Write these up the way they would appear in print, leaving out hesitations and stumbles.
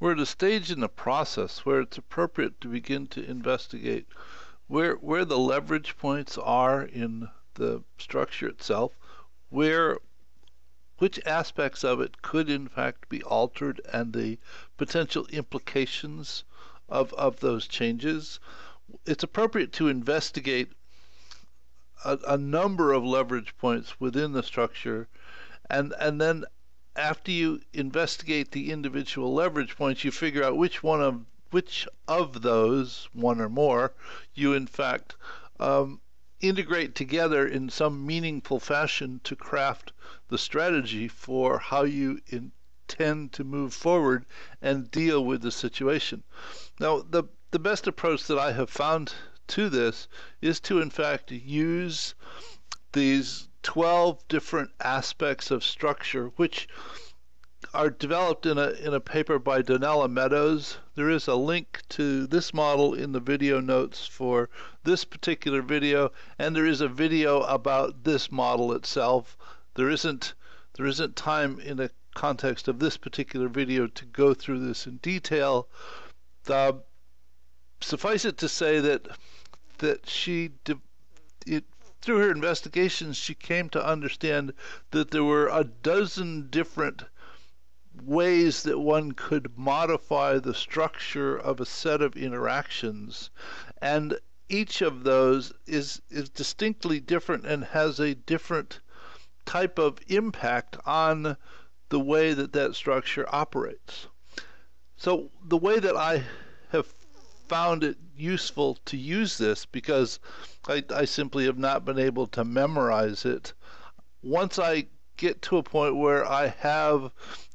we're at a stage in the process where it's appropriate to begin to investigate where the leverage points are in the structure itself, which aspects of it could in fact be altered, and the potential implications of those changes. It's appropriate to investigate a number of leverage points within the structure, and then after you investigate the individual leverage points, you figure out which of those, one or more, you in fact integrate together in some meaningful fashion to craft the strategy for how you intend to move forward and deal with the situation. Now, the best approach that I have found to this is to in fact use these 12 different aspects of structure, which are developed in a paper by Donella Meadows. There is a link to this model in the video notes for this particular video, and there is a video about this model itself. There isn't time in the context of this particular video to go through this in detail. Suffice it to say that through her investigations, she came to understand that there were a dozen different ways that one could modify the structure of a set of interactions, and each of those is distinctly different and has a different type of impact on the way that structure operates. So the way that I have found it useful to use this, because I simply have not been able to memorize it, once I get to a point where I have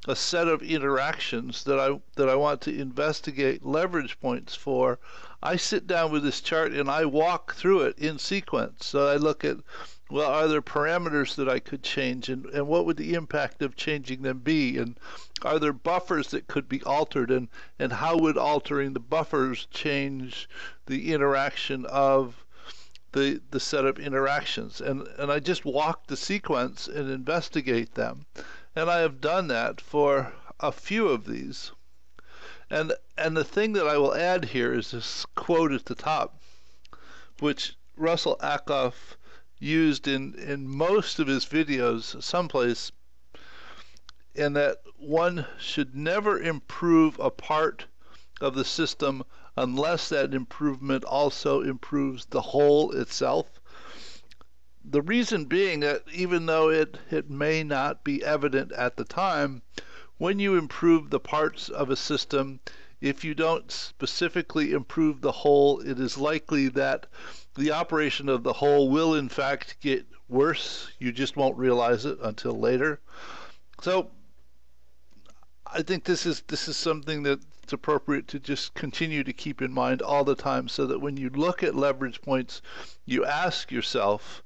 a set of interactions that I want to investigate leverage points for, I sit down with this chart and I walk through it in sequence. So I look at, well, are there parameters that I could change, and what would the impact of changing them be, and are there buffers that could be altered, and how would altering the buffers change the interaction of the set of interactions, and I just walk the sequence and investigate them. And I have done that for a few of these. And the thing that I will add here is this quote at the top, which Russell Ackoff used in most of his videos someplace, and that one should never improve a part of the system unless that improvement also improves the whole itself. The reason being that even though it may not be evident at the time, when you improve the parts of a system, if you don't specifically improve the whole, it is likely that the operation of the whole will in fact get worse. You just won't realize it until later. So I think this is something that's appropriate to just continue to keep in mind all the time, so that when you look at leverage points, you ask yourself,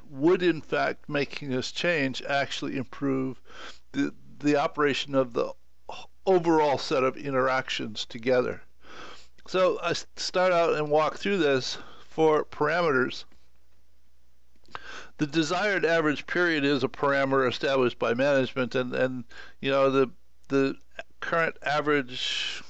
would in fact making this change actually improve the operation of the overall set of interactions together? So I start out and walk through this for parameters. The desired average period is a parameter established by management, and you know, the current average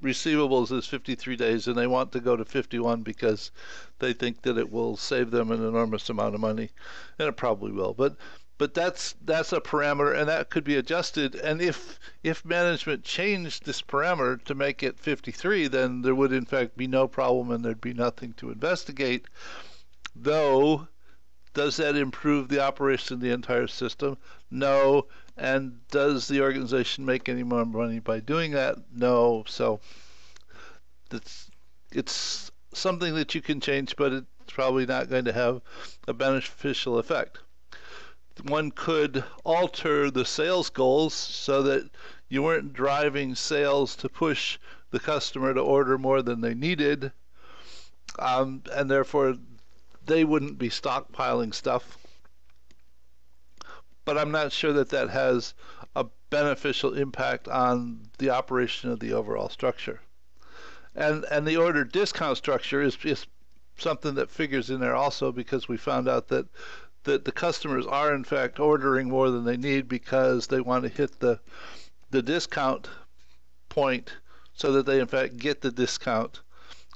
receivables is 53 days, and they want to go to 51 because they think that it will save them an enormous amount of money, and it probably will. But that's a parameter, and that could be adjusted. And if management changed this parameter to make it 53, then there would in fact be no problem, and there'd be nothing to investigate. Though, does that improve the operation of the entire system? No. And does the organization make any more money by doing that? No. So it's something that you can change, but it's probably not going to have a beneficial effect. One could alter the sales goals so that you weren't driving sales to push the customer to order more than they needed, and therefore they wouldn't be stockpiling stuff. But I'm not sure that has a beneficial impact on the operation of the overall structure. And the order discount structure is something that figures in there also, because we found out that the customers are in fact ordering more than they need because they want to hit the discount point so that they in fact get the discount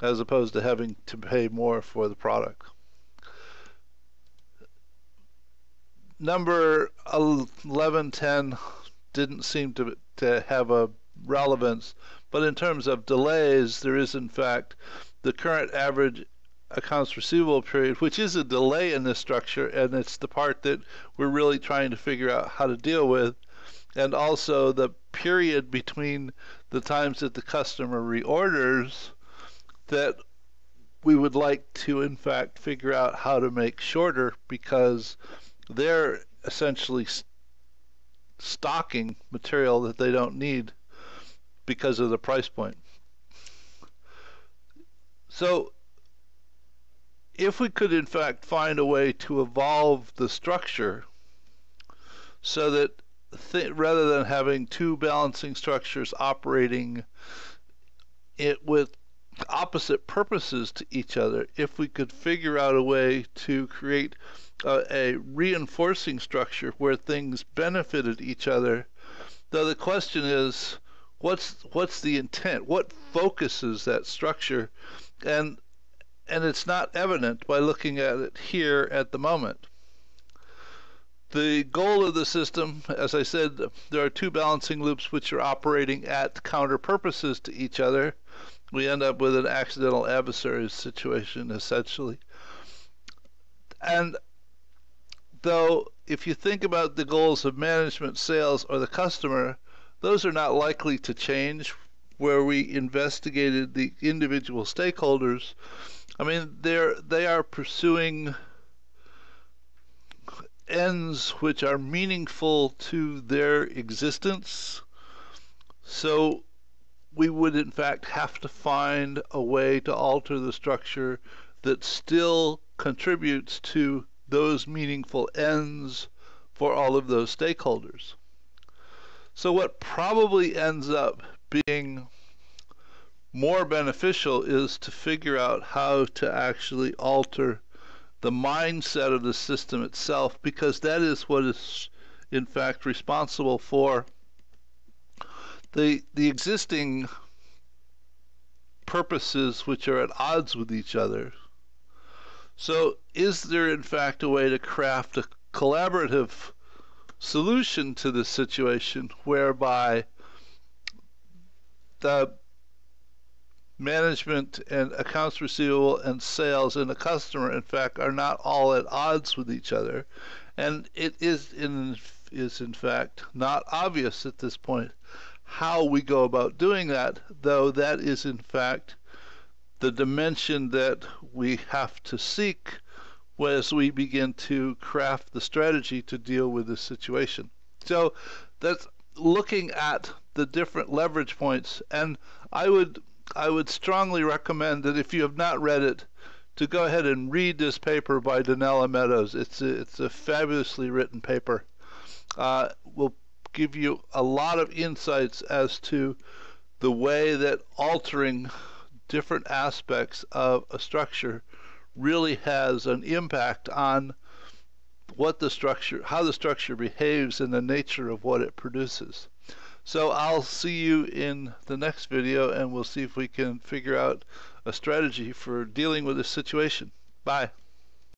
as opposed to having to pay more for the product. Number 1110 didn't seem to have a relevance, but in terms of delays, there is in fact the current average accounts receivable period, which is a delay in this structure, and it's the part that we're really trying to figure out how to deal with, and also the period between the times that the customer reorders that we would like to in fact figure out how to make shorter, because they're essentially stocking material that they don't need because of the price point. So if we could in fact find a way to evolve the structure so that rather than having two balancing structures operating it with opposite purposes to each other, if we could figure out a way to create a reinforcing structure where things benefited each other, though the question is, what's the intent? What focuses that structure? And it's not evident by looking at it here at the moment. The goal of the system, as I said, there are two balancing loops which are operating at counter purposes to each other. We end up with an accidental adversary situation, essentially. And though, if you think about the goals of management, sales, or the customer, those are not likely to change where we investigated the individual stakeholders. I mean, they are pursuing ends which are meaningful to their existence. So we would in fact have to find a way to alter the structure that still contributes to those meaningful ends for all of those stakeholders. So what probably ends up being more beneficial is to figure out how to actually alter the mindset of the system itself, because that is what is in fact responsible for the existing purposes which are at odds with each other. So is there in fact a way to craft a collaborative solution to this situation whereby the management and accounts receivable and sales and the customer in fact are not all at odds with each other? And it is in fact not obvious at this point how we go about doing that, though that is in fact the dimension that we have to seek as we begin to craft the strategy to deal with this situation. So that's looking at the different leverage points, and I would strongly recommend that if you have not read it, to go ahead and read this paper by Donella Meadows. It's a fabulously written paper. Will give you a lot of insights as to the way that altering different aspects of a structure really has an impact on what the structure, how the structure behaves, and the nature of what it produces. So I'll see you in the next video, and we'll see if we can figure out a strategy for dealing with this situation. Bye.